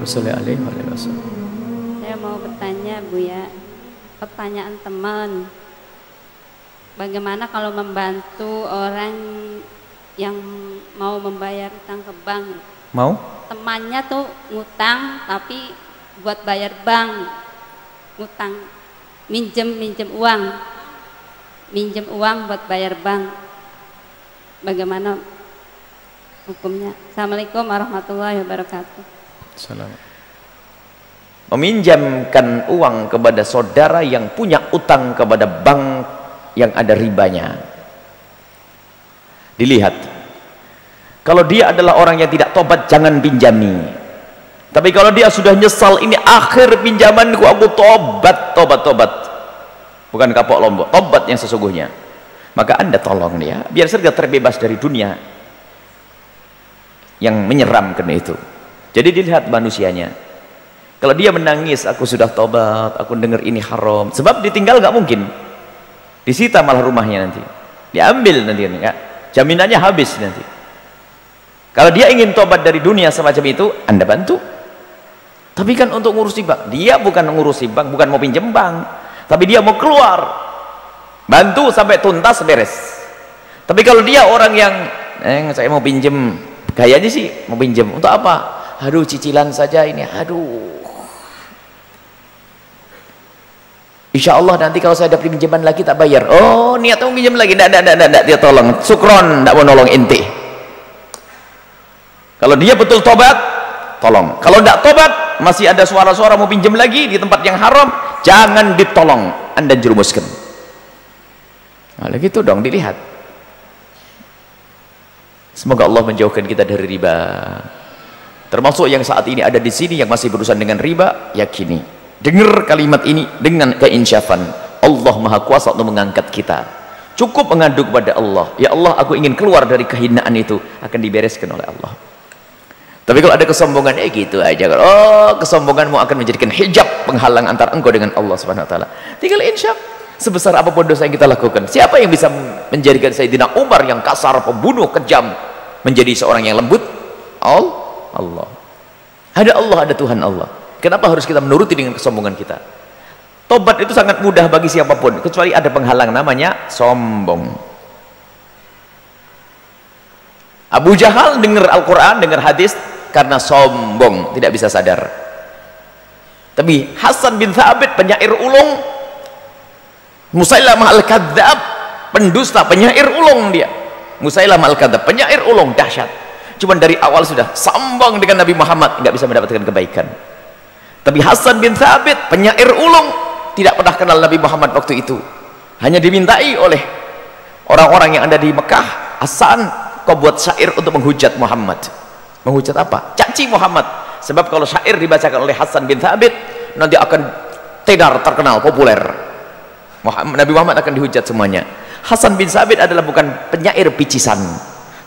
Sallallahu alaihi wasallam. Saya mau bertanya Bu ya, pertanyaan teman, bagaimana kalau membantu orang yang mau membayar utang ke bank? Mau? Temannya tuh ngutang tapi buat bayar bank, ngutang, minjem uang buat bayar bank. Bagaimana hukumnya? Assalamualaikum warahmatullahi wabarakatuh. Salam. Meminjamkan uang kepada saudara yang punya utang kepada bank yang ada ribanya. Dilihat, kalau dia adalah orang yang tidak tobat, jangan pinjami. Tapi kalau dia sudah nyesal, ini akhir pinjamanku, aku tobat, bukan kapok lombok, tobat yang sesungguhnya, maka Anda tolong dia biar segera terbebas dari dunia yang menyeramkan itu. Jadi dilihat manusianya. Kalau dia menangis, aku sudah tobat, aku dengar ini haram, sebab ditinggal nggak mungkin, disita malah rumahnya nanti, diambil nanti ya, jaminannya habis nanti. Kalau dia ingin tobat dari dunia semacam itu, Anda bantu. Tapi kan untuk ngurusi bank, dia bukan ngurusi bank, bukan mau pinjam bank, tapi dia mau keluar, bantu sampai tuntas beres. Tapi kalau dia orang yang saya mau pinjam, kayaknya sih mau pinjam untuk apa? Aduh, cicilan saja ini, aduh, insya Allah nanti kalau saya dapat pinjaman lagi tak bayar. Oh, niat mau pinjam lagi, enggak, dia tolong sukron, enggak mau nolong inti. Kalau dia betul tobat, tolong. Kalau enggak tobat, masih ada suara-suara mau pinjam lagi di tempat yang haram, jangan ditolong, Anda jerumuskan. Nah, gitu dong, dilihat. Semoga Allah menjauhkan kita dari riba. Termasuk yang saat ini ada di sini yang masih berurusan dengan riba, yakini, dengar kalimat ini dengan keinsyafan, Allah Maha Kuasa untuk mengangkat kita. Cukup mengadu kepada Allah, ya Allah, aku ingin keluar dari kehinaan itu, akan dibereskan oleh Allah. Tapi kalau ada kesombongan, gitu aja. Oh, kesombonganmu akan menjadikan hijab penghalang antara engkau dengan Allah Subhanahu wa taala. Tinggal insyaf. Sebesar apapun dosa yang kita lakukan, siapa yang bisa menjadikan Sayyidina Umar yang kasar, pembunuh, kejam, menjadi seorang yang lembut? Allah. Ada Allah, ada Tuhan Allah. Kenapa harus kita menuruti dengan kesombongan kita? Tobat itu sangat mudah bagi siapapun, kecuali ada penghalang, namanya sombong. Abu Jahal dengar Al-Quran, dengar hadis, karena sombong, tidak bisa sadar. Tapi Hasan bin Thabit, penyair ulung, Musailamah al-Kadzab, pendusta, penyair ulung dia. Musailamah al-Kadzab, penyair ulung, dahsyat. Cuman dari awal sudah sombong dengan Nabi Muhammad, nggak bisa mendapatkan kebaikan. Tapi Hasan bin Thabit, penyair ulung, tidak pernah kenal Nabi Muhammad waktu itu. Hanya dimintai oleh orang-orang yang ada di Mekah, Hasan, kau buat syair untuk menghujat Muhammad. Menghujat apa? Caci Muhammad. Sebab kalau syair dibacakan oleh Hasan bin Thabit, nanti akan tenar, terkenal, populer. Nabi Muhammad akan dihujat semuanya. Hasan bin Thabit adalah bukan penyair picisan.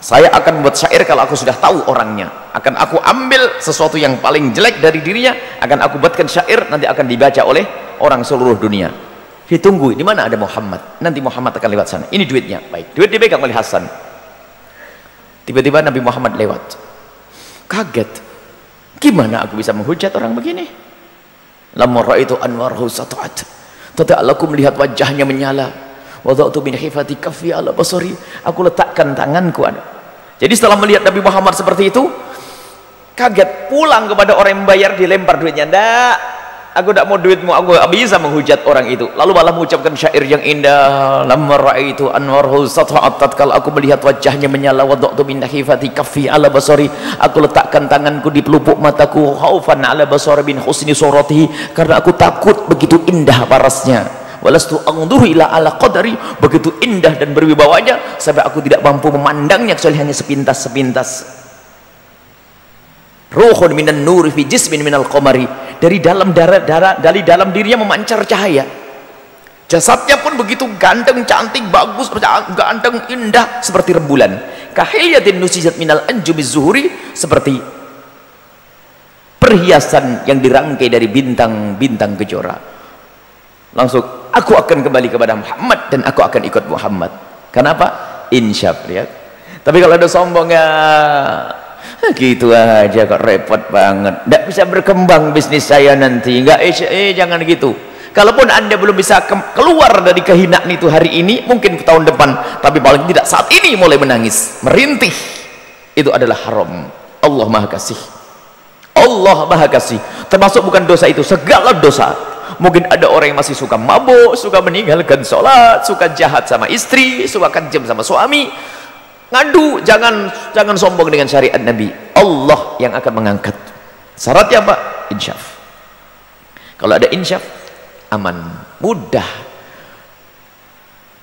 Saya akan membuat syair kalau aku sudah tahu orangnya, akan aku ambil sesuatu yang paling jelek dari dirinya, akan aku buatkan syair, nanti akan dibaca oleh orang seluruh dunia. Ditunggu, di mana ada Muhammad, nanti Muhammad akan lewat sana, ini duitnya. Baik, duit dipegang oleh Hasan. Tiba-tiba Nabi Muhammad lewat, kaget, gimana aku bisa menghujat orang begini? Lamma ra'aitu anwarahu sata'at, tatkala aku melihat wajahnya menyala, wada'tu min hifati kaffi ala basari, aku letakkan tanganku. Jadi setelah melihat Nabi Muhammad seperti itu, kaget, pulang kepada orang yang membayar, dilempar duitnya. Ndak, aku tidak mau duitmu, aku tidak bisa menghujat orang itu. Lalu malah mengucapkan syair yang indah, lamma ra'aitu anwarahu sata'at, tatkala aku melihat wajahnya menyala, wada'tu min hifati kaffi ala basari, aku letakkan tanganku di pelupuk mataku, khaufan ala basari bin husni suratihi, karena aku takut begitu indah parasnya. Walastu anzuru ila ala qadari, begitu indah dan berwibawanya sampai aku tidak mampu memandangnya kecuali hanya sepintas-sepintas. Ruhun minan nuri fi jismin minal qamari, dari dalam dari dalam dirinya memancar cahaya. Jasadnya pun begitu ganteng, cantik, bagus, ganteng, indah seperti rembulan. Kahilyatin nusijat minal anjumiz zuhuri, seperti perhiasan yang dirangkai dari bintang-bintang kejora. Langsung aku akan kembali kepada Muhammad dan aku akan ikut Muhammad. Kenapa? Insyaf, lihat. Tapi kalau ada sombong, ya Gitu aja kok, repot banget, tidak bisa berkembang bisnis saya nanti. Enggak, jangan gitu. Kalaupun Anda belum bisa keluar dari kehinaan itu hari ini, mungkin tahun depan, tapi paling tidak saat ini mulai menangis, merintih. Itu adalah haram. Allah Maha Kasih. Allah Maha Kasih. Termasuk bukan dosa itu, segala dosa. Mungkin ada orang yang masih suka mabuk, suka meninggalkan sholat, suka jahat sama istri, suka kejam sama suami. Ngadu, jangan sombong dengan syariat Nabi. Allah yang akan mengangkat. Syaratnya apa? Insyaf. Kalau ada insyaf, aman, mudah.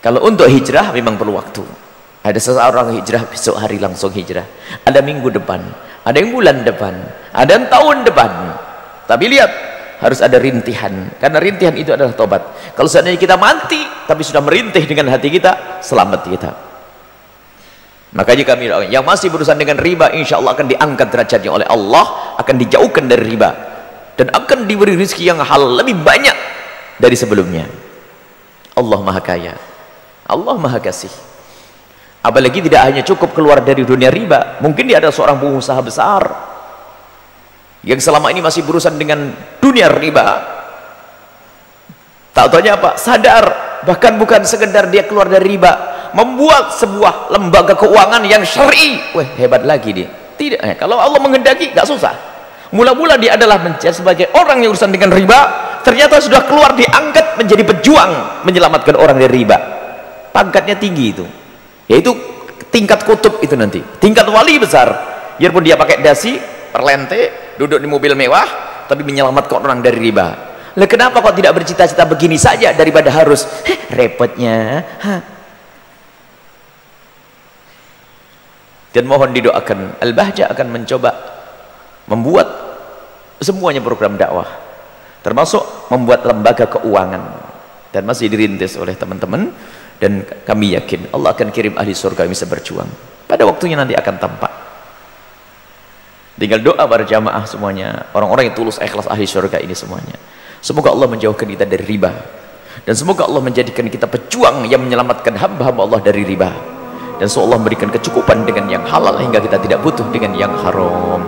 Kalau untuk hijrah memang perlu waktu. Ada seseorang hijrah besok hari langsung hijrah, ada minggu depan, ada yang bulan depan, ada yang tahun depan. Tapi lihat, harus ada rintihan, karena rintihan itu adalah tobat. Kalau seandainya kita mati tapi sudah merintih dengan hati kita, selamat kita. Makanya kami yang masih berurusan dengan riba, insya Allah akan diangkat derajatnya oleh Allah, akan dijauhkan dari riba, dan akan diberi rezeki yang halal lebih banyak dari sebelumnya. Allah Maha Kaya, Allah Maha Kasih. Apalagi tidak hanya cukup keluar dari dunia riba, mungkin dia adalah seorang pengusaha besar yang selama ini masih berurusan dengan dunia riba. Tak taunya apa? Sadar, bahkan bukan sekedar dia keluar dari riba, membuat sebuah lembaga keuangan yang syar'i. Wah, hebat lagi dia. Tidak, kalau Allah menghendaki gak susah. Mula-mula dia adalah menjadi sebagai orang yang urusan dengan riba, ternyata sudah keluar diangkat menjadi pejuang menyelamatkan orang dari riba. Pangkatnya tinggi itu, yaitu tingkat kutub itu nanti, tingkat wali besar. Biarpun dia pakai dasi, perlente, duduk di mobil mewah, tapi menyelamatkan orang dari riba. Lah kenapa kok tidak bercita-cita begini saja daripada harus repotnya? Dan mohon didoakan, Al-Bahjah akan mencoba membuat semuanya program dakwah, termasuk membuat lembaga keuangan, dan masih dirintis oleh teman-teman. Dan kami yakin Allah akan kirim ahli surga yang bisa berjuang. Pada waktunya nanti akan tampak. Tinggal doa para jamaah semuanya, orang-orang yang tulus ikhlas ahli surga ini semuanya. Semoga Allah menjauhkan kita dari riba, dan semoga Allah menjadikan kita pejuang yang menyelamatkan hamba-hamba Allah dari riba, dan semoga Allah memberikan kecukupan dengan yang halal hingga kita tidak butuh dengan yang haram.